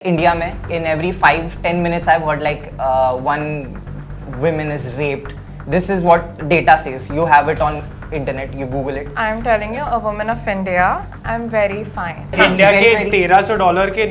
India में in every 5-10 minutes I've heard like one woman is raped. This is what data says. You have it on internet, you Google it. I'm telling you, a woman of India, I'm very fine. India very, के very- $1300 के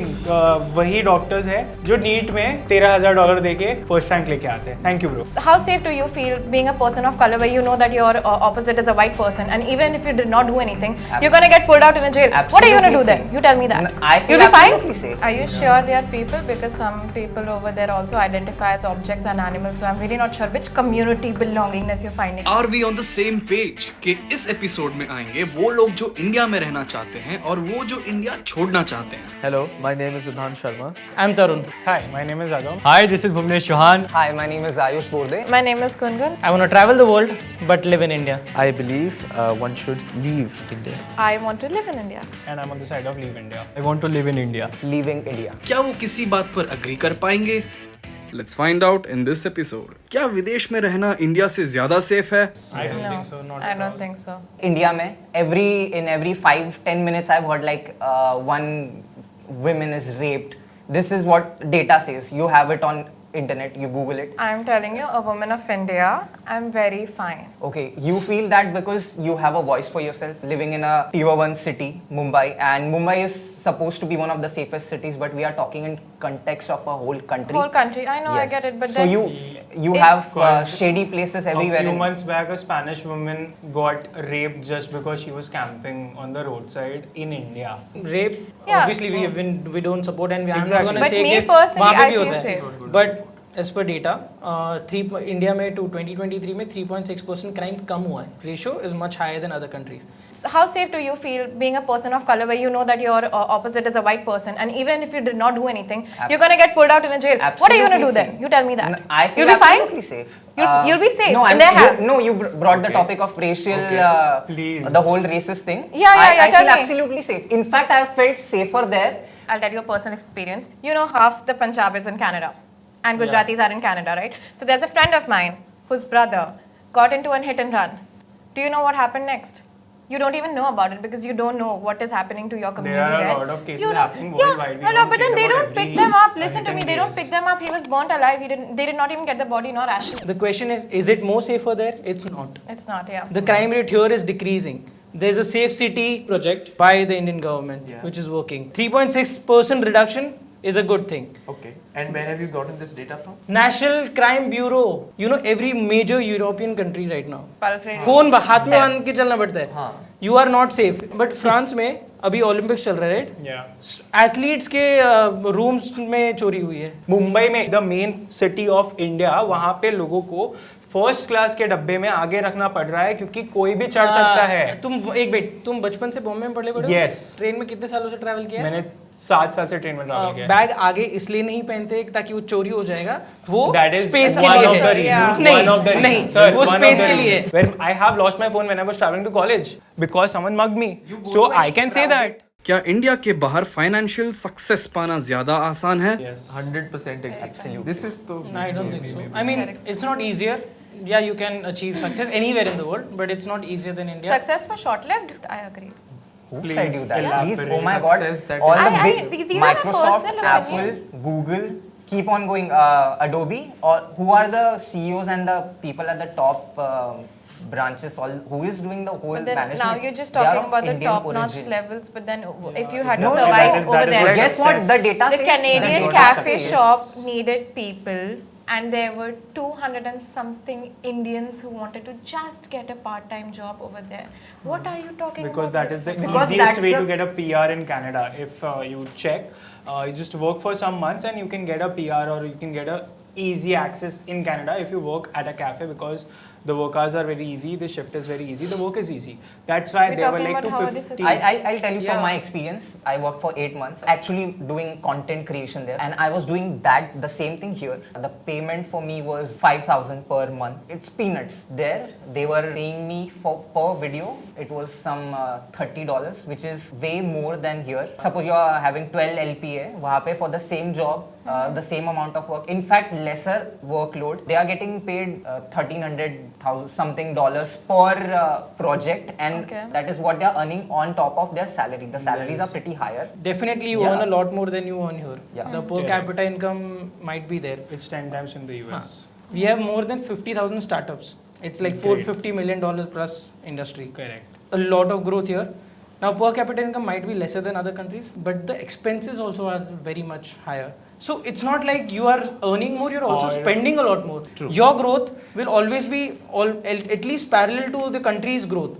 वही doctors हैं जो NEET में $13,000 दे के first rank लेके आते हैं. Thank you bro. How safe do you feel being a person of color where you know that your opposite is a white person, and even if you did not do anything, you're gonna get pulled out in a jail? What are you gonna do Absolutely then? safe. You tell me that. I feel You'll be fine? absolutely safe. Are you sure they are people? Because some people over there also identify as objects and animals, so I'm really not sure which community belongingness you're finding. Are we on the same page के इस episode में आएंगे वो लोग जो India में रहना चाहते हैं और वो जो इंडिया छोड़ना चाहते हैं. Hello, my name is Vidhan Sharma. I'm Tarun. Hi, my name is आगम. Hi, this is Bhuvnesh Chauhan. Hi, my name is Ayush Borde. My name is Gungun. I want to travel the world but live in India. I believe one should leave India. I want to live in India. And I am on the side of leave India. I want to live in India. Leaving India. क्या वो किसी बात पर agree कर पाएंगे? Let's find out in this episode. क्या विदेश में रहना इंडिया से ज्यादा सेफ है? I don't think so. Not I don't think so. India में in every 5-10 minutes I've heard like one woman is raped. This is what data says. You have it on internet, you Google it. I'm telling you, a woman of India, I'm very fine. Okay, you feel that because you have a voice for yourself living in a tier 1 city, Mumbai, and Mumbai is supposed to be one of the safest cities, but we are talking in context of a whole country. Whole country, I know, I Yes. get it, but so then you have Cause shady places A everywhere. few in- months back, a Spanish woman got raped just because she was camping on the roadside in India. Rape, Yeah. obviously we don't support, and I'm not Exactly. going to But say me कि personally, वहाँ पे I भी feel होता है. safe. But as per data, India में 2023 में 3.6% crime कम हुआ है. Ratio is much higher than other countries. how safe do you feel being a person of color where you know that your opposite is a white person, and even if you did not do anything, you're gonna get pulled out in a jail? What are you gonna do Absolutely then? safe. You tell me that. I feel You'll be fine? absolutely safe. You'll be safe No, in their hands. You brought the topic of racial, Please. the whole racist thing. Yeah, I tell feel me. absolutely safe. In fact, I have felt safer there. I'll tell you a personal experience. You know, half the Punjab is in Canada, and Gujaratis are in Canada, right? So there's a friend of mine whose brother got into a hit and run. Do you know what happened next? You don't even know about it because you don't know what is happening to your community. There are a there. lot of cases You know- happening worldwide. We Yeah, I know, don't but then care they about don't pick every them up. Listen to me, hidden they don't case. pick them up. He was burnt alive. They did not even get the body nor ashes. The question is it more safer there? It's not. It's not, yeah. The crime rate here is decreasing. There's a safe city project by the Indian government which is working. 3.6% reduction is a good thing. Okay. And where have you gotten this data from? National Crime Bureau, you know, every major European country right now. Bulk rate. Phone हाथ में बांध That's- के चलना पड़ता है. You are not safe. But France में अभी Olympics चल रहे हैं, राइट? Yeah. एथलीट्स के रूम्स में चोरी हुई है. मुंबई में the main city of India, वहां पे लोगों को फर्स्ट क्लास के डब्बे में आगे रखना पड़ रहा है क्योंकि कोई भी चढ़ सकता है. तुम बचपन से बॉम्बे में पढ़े बड़े हो? Yes. ट्रेन में कितने सालों से ट्रैवल किया है? मैंने 7 साल से ट्रेन में ट्रैवल किया है. बैग आगे इसलिए नहीं पहनते ताकि वो चोरी हो जाएगा. वो That is स्पेस के one लिए of the है. reasons. Yeah. नहीं, One of the नहीं, reasons. Sir, वो one of स्पेस the के लिए है. reasons. When I have lost my phone when I was traveling to college because someone mugged me. So I can say that. क्या India के बाहर financial success पाना ज्यादा आसान है? Yes. 100% agree. Absolutely. This is the. I don't think so. I mean, it's not easier. Yeah, you can achieve success anywhere in the world, but it's not easier than India. Success for short-lived, I agree. Who Please said you that? elaborate. Please, oh my God! Success that All the I- big these are the Microsoft, personal Apple, Google, keep on going. Adobe, or who are the CEOs and the people at the top branches? Who is doing the whole But then management? now you're just They are talking of about the Indian top-notch origin. levels. But then if you had No, to no, survive that is- over that is there, what Guess what? The data the says. Canadian the data cafe says. shop needed people, and there were 200 and something Indians who wanted to just get a part-time job over there. What are you talking Because about? that is the Because easiest that's way the- to get a PR in Canada. If you check, you just work for some months and you can get a PR or you can get a easy access in Canada if you work at a cafe because the work hours are very easy, the shift is very easy, the work is easy. That's why We're they were talking like about how this is- 250. I'll tell you from Yeah. my experience. I worked for 8 months actually doing content creation there, and I was doing the same thing here. The payment for me was 5,000 per month. It's peanuts. There they were paying me per video. It was some $30, which is way more than here. Suppose you are having 12 LPA, वहाँ पे for the same job, the same amount of work. In fact, lesser workload. They are getting paid $1,300 something dollars per project, and Okay. that is what they are earning on top of their salary. The salaries are pretty higher. Definitely, you Yeah. earn a lot more than you earn here. Yeah. The per Yeah. capita income might be there. It's 10 times in the US. We have more than 50,000 startups. It's like Great. $450 million plus industry. Correct. A lot of growth here. Now, per capita income might be lesser than other countries, but the expenses also are very much higher. So it's not like you are earning more; you're also Or- spending a lot more. True. Your growth will always be at least parallel to the country's growth.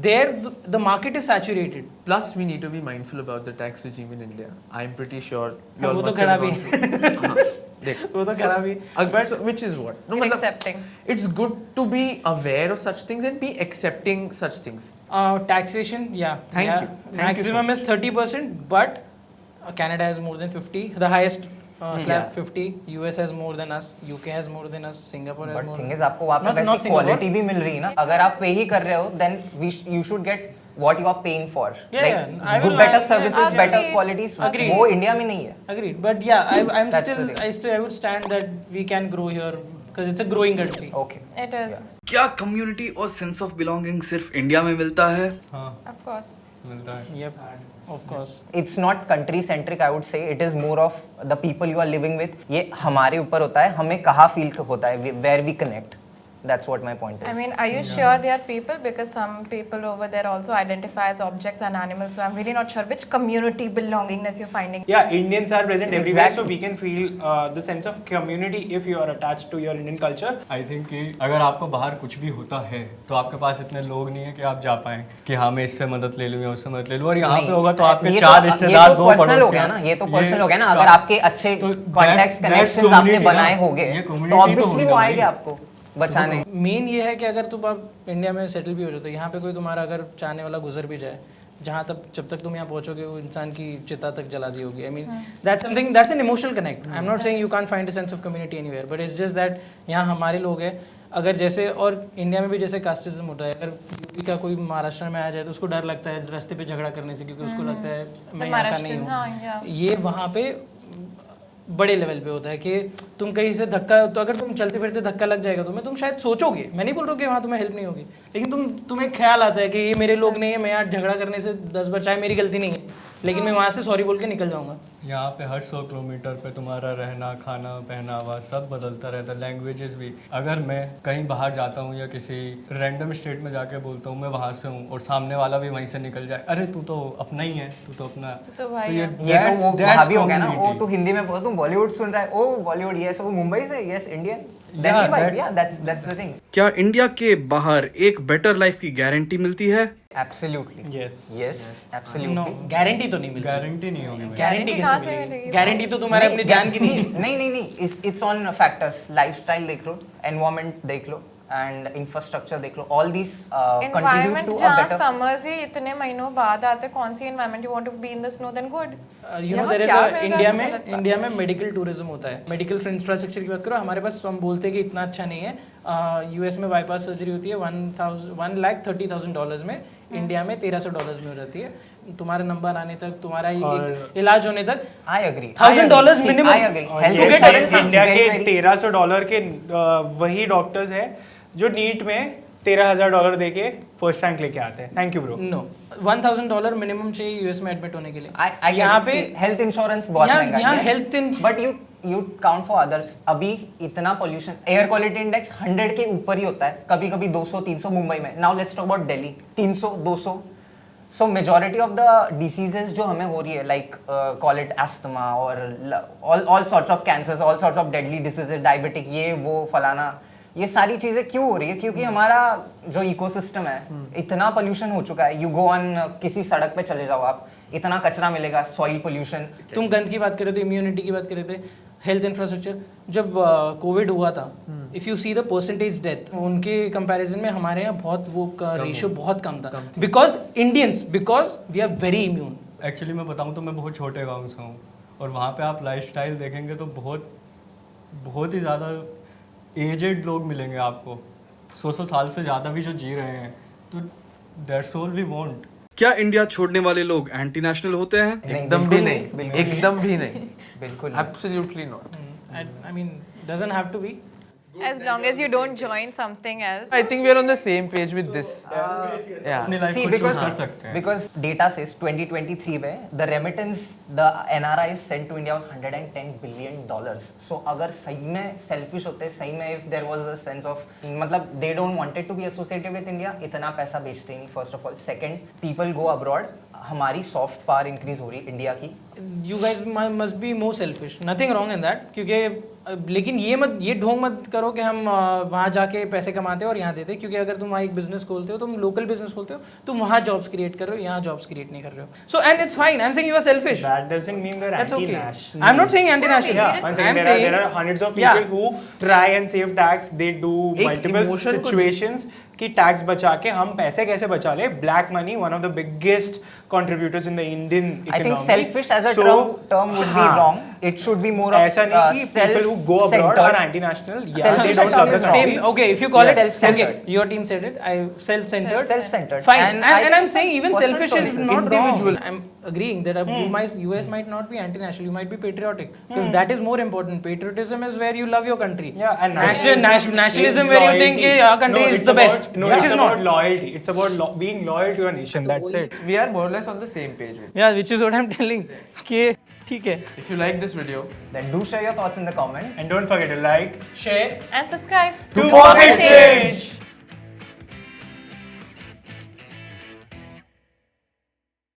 There, the market is saturated. Plus, we need to be mindful about the tax regime in India. I'm pretty sure you all वो तो must have खराब gone ही through. हाँ, देख, वो तो खराब ही। but which is what? No, मतलब, Accepting. it's good to be aware of such things and be accepting such things. Taxation, yeah. Thank yeah. you. Thank you so Maximum is 30%, but Canada has more than 50. The highest slab 50. US has more than us. UK has more than us. Singapore has But more. thing is, आपको वहाँ पे Not वैसी Singapore. quality भी मिल रही है ना. अगर आप पे ही कर रहे हो, then you should get what you are paying for. Yeah, like yeah. I good, will- better I- services, Agreed. better qualities. Agreed. वो इंडिया में नहीं है. Agreed. But yeah, I'm That's the thing. I would stand that we can grow here because it's a growing country. Okay. It is. क्या community और sense of belonging सिर्फ India में मिलता है? हाँ, Of course. मिलता है. Yep. Of course. It's not country centric, I would say. It is more of the people you are living with. ये हमारे ऊपर होता है. हमें कहाँ feel होता है, where we connect. That's what my point is. I mean, are you sure they are people? Because some people over there also identify as objects and animals. So I'm really not sure which community belongingness you're finding. Yeah, Indians are present everywhere, Exactly. so we can feel the sense of community if you are attached to your Indian culture. I think कि अगर आपको बाहर कुछ भी होता है तो आपके पास इतने लोग नहीं है कि आप जा पाएं कि हाँ मैं इससे मदद ले लूँ या उससे मदद ले लूँ, और यहाँ पे होगा तो आपके ये चार तो- रिश्तेदार, ये तो दो पर्सनल हो पड़ोसी। गया ना. ये तो पर्सनल हो गया ना. अगर आपके अच्छे तो कॉन्टेक्ट that's कनेक्शंस आपने community बनाए ना. होंगे, ये तो community तो ऑब्वियसली होगी वो ना आएंगे भाई. आपको बचाने. मेन ये है कि अगर तुम आप इंडिया में सेटल भी हो जाते हो, यहाँ पे कोई तुम्हारा अगर चाहने वाला गुजर भी जाए, जहाँ तक जब तक तुम यहाँ पहुँचोगे वो इंसान की चिता तक जला दी होगी. I mean that's something, that's an emotional connect. I am not saying you can't find a sense of community anywhere, but it's just that यहाँ हमारे लोग हैं. अगर जैसे और इंडिया में भी जैसे कास्टिज्म होता है, अगर यूपी का कोई महाराष्ट्र में आ जाए तो उसको डर लगता है रास्ते पे झगड़ा करने से, क्योंकि उसको लगता है मैं यहाँ का नहीं हाँ, हूँ. yeah. ये वहाँ पे बड़े लेवल पे होता है कि तुम कहीं से धक्का, तो अगर तुम चलते फिरते धक्का लग जाएगा तुम्हें, तुम शायद सोचोगे, मैं नहीं बोल रहा हूँ कि वहाँ तुम्हें हेल्प नहीं होगी, लेकिन तुम्हें ख्याल आता है कि ये मेरे लोग नहीं है, मैं यहाँ झगड़ा करने से 10 बार, चाहे मेरी गलती नहीं है, लेकिन मैं वहाँ से सॉरी बोल के निकल जाऊँगा. यहाँ पे हर 100 किलोमीटर पे तुम्हारा रहना, खाना, पहनावा सब बदलता रहता है, लैंग्वेजेस भी. अगर मैं कहीं बाहर जाता हूँ या किसी रैंडम स्टेट में जाके बोलता हूँ मैं वहाँ से हूँ, और सामने वाला भी वहीं से निकल जाए, अरे तू तो अपना ही है, तू तो अपना. तो भाई ये तो वो वहाँ भी हो गया ना. वो तो हिंदी में बोलो, तुम बॉलीवुड सुन रहा है, ओ बॉलीवुड, यस. वो मुंबई से, yes Indian. Yeah, that's the thing. क्या इंडिया के बाहर एक बेटर लाइफ की गारंटी मिलती है? Absolutely. Yes. Yes, absolutely. No, guarantee तो नहीं मिलती. गारंटी नहीं होगी भाई. गारंटी कहाँ कैसे से मिलेगी? मिलेगी? गारंटी तो तुम्हारे अपने जान की नहीं है. नहीं. It's on factors. Lifestyle देख लो, environment देख लो, and infrastructure देख लो. All these contribute Environment to a जहाँ better. summers ही इतने महीनों बाद आते, कौन सी environment you want to be in the snow, then good. You know यहाँ देयर इज क्या मिल रहा है इंडिया मुझे में लगता है। इंडिया में मेडिकल टूरिज्म होता है. मेडिकल इंफ्रास्ट्रक्चर की बात करो, हमारे पास हम बोलते हैं कि इतना अच्छा नहीं है. यूएस में बाईपास सर्जरी होती है $1,30,000 में, इंडिया में $1,300 में हो जाती है. तुम्हारा नंबर आने तक, तुम्हारा एक इलाज होने तक I agree. $1,000 See, minimum. I agree. और Health ये insurance is इंडिया very, के very- $1,300 के वही डॉक्टर्स हैं जो नीट में $13,000 दे के फर्स्ट रैंक लेके आते हैं. Thank you bro. No, $1,000 minimum चाहिए यूएस में एडमिट होने के लिए. I यहाँ get it. पे See, health insurance बहुत यहाँ- महंगा है. यहाँ Yes. health in- But you count for others. अभी इतना pollution, air quality index 100 के ऊपर ही होता है. कभी कभी 200, 300 मुंबई में. Now let's talk about Delhi. 300, 200. So majority of the diseases जो हमें हो रही है, like call it asthma or all sorts of cancers, all sorts of deadly diseases, diabetic, ये वो फलाना, ये सारी चीजें क्यों हो रही है? क्योंकि हमारा जो इकोसिस्टम है, इतना पोल्यूशन हो चुका है. यू गो ऑन किसी सड़क पे चले जाओ आप, इतना कचरा मिलेगा, सॉइल पोल्यूशन. तुम गंद की बात कर रहे थे, इम्यूनिटी की बात कर रहे थे, हेल्थ इंफ्रास्ट्रक्चर. जब कोविड हुआ था, if you see the percentage death, उनके कंपैरिजन में हमारे यहाँ बहुत वो रेशियो बहुत कम था. Because we are very immune. Actually मैं बताऊँ तो मैं बहुत छोटे गाँव से हूँ, और वहाँ पे आप लाइफस्टाइल देखेंगे तो बहुत ही ज़्यादा एजेड लोग मिलेंगे आपको, 100 साल से ज़्यादा भी जो जी रहे हैं. तो दैट्स ऑल वी वांट. क्या इंडिया छोड़ने वाले लोग एंटी नेशनल होते हैं? एकदम भी नहीं, एकदम भी नहीं. बिल्कुल. Absolutely not. I mean doesn't have to be. As long as you don't join something else. I think we are on the same page with this. Yeah. अपनी लाइफ See, को because, चूज कर सकते हैं because data says 2023 में the remittance the NRIs sent to India was 110 billion dollars. So अगर सही में selfish होते, सही में if there was a sense of मतलब they don't wanted to be associated with India, इतना पैसा बेचते ही नहीं first of all. Second, people go abroad, हमारी soft power increase हो रही इंडिया की. You guys must be more selfish. Nothing wrong in that. क्योंकि लेकिन ये ढोंग मत करो कि हम वहाँ जाके पैसे कमाते हैं और यहाँ देते हैं, क्योंकि अगर तुम वहाँ एक बिजनेस खोलते हो, तुम लोकल बिजनेस खोलते हो, तुम वहाँ जॉब्स क्रिएट कर रहे हो, यहाँ जॉब्स क्रिएट नहीं कर रहे हो. So and it's fine. I am saying you are selfish. That doesn't mean they're That's okay. anti-national. I'm not saying anti-national. Yeah, once I'm again, saying there are hundreds of people who try and save tax. They do एक multiple emotion को situations कि tax बचा के हम पैसे कैसे बचा ले. Black money, one of the biggest contributors in the Indian I economy. think selfish as a So, term would be हाँ. wrong. It should be more of ऐसा नहीं कि people who go abroad are anti-national. Yeah, they don't love the Same. country. Okay, if you call it Self-centered. okay, your team said it. Self-centered. Self-centered. Fine. And And, I I'm think saying even personal selfish is choices. not Individual. wrong. I'm agreeing that US might not be anti-national. You might be patriotic because that is more important. Patriotism is where you love your country. Yeah, and nationalism is where you loyalty. think कि our country No, is it's the about- best, No, which it's is about not. loyalty. It's about being loyal to your nation. That's it. We are more or less on the same page with. Yeah, which is what I'm telling. कि ठीक है. If you like this video, Then do share your thoughts in the comments. And don't forget to like, Share. And subscribe. to Pocket Change.